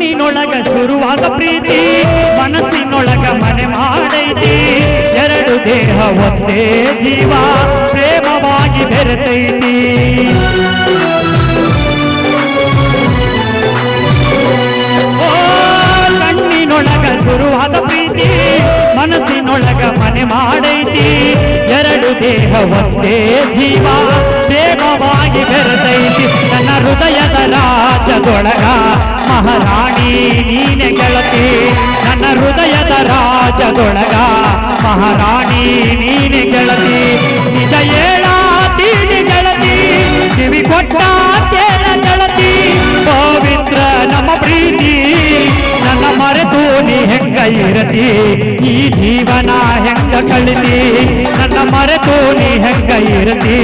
ಕಣ್ಣಿನೊಳಗ ಶುರುವಾದ ಪ್ರೀತಿ ಮನಸ್ಸಿನೊಳಗ ಮನೆ ಮಾಡೈತಿ ಎರಡು ದೇಹ ಒಂದೇ ಜೀವ ಪ್ರೇಮವಾಗಿ ಬೆರೆತೈತಿ ಓ ಕಣ್ಣಿನೊಳಗ ಶುರುವಾದ ಪ್ರೀತಿ ಮನಸ್ಸಿನೊಳಗ ಮನೆ ಮಾಡೈತಿ ಎರಡು ದೇಹ ಒಂದೇ ಜೀವ ಪ್ರೇಮವಾಗಿ ಬೆರೆತೈತಿ ನನ್ನ ಹೃದಯದ ರಾಜದೊಳಗ ಮಹಾರಾಣಿ ನೀನೆ ಗೆಳತಿ ನನ್ನ ಹೃದಯದ ರಾಜದೊಳಗ ಮಹಾರಾಣಿ ನೀನೆ ಗೆಳತಿ ನಿಜ ಹೇಳಾತೀನಿ ಗೆಳತಿ ಕಿವಿ ಕೊಟ್ಟ ಕೇಳ ಗೆಳತಿ ಪವಿತ್ರ ನಮ್ಮ ಪ್ರೀತಿ ನನ್ನ ಮರೆತು ನೀ ಹೆಂಗ ಇರತಿ ಈ ಜೀವನ ಹೆಂಗ ಕಳಿತಿ ನನ್ನ ಮರೆತು ನೀ ಹೆಂಗ ಇರತಿ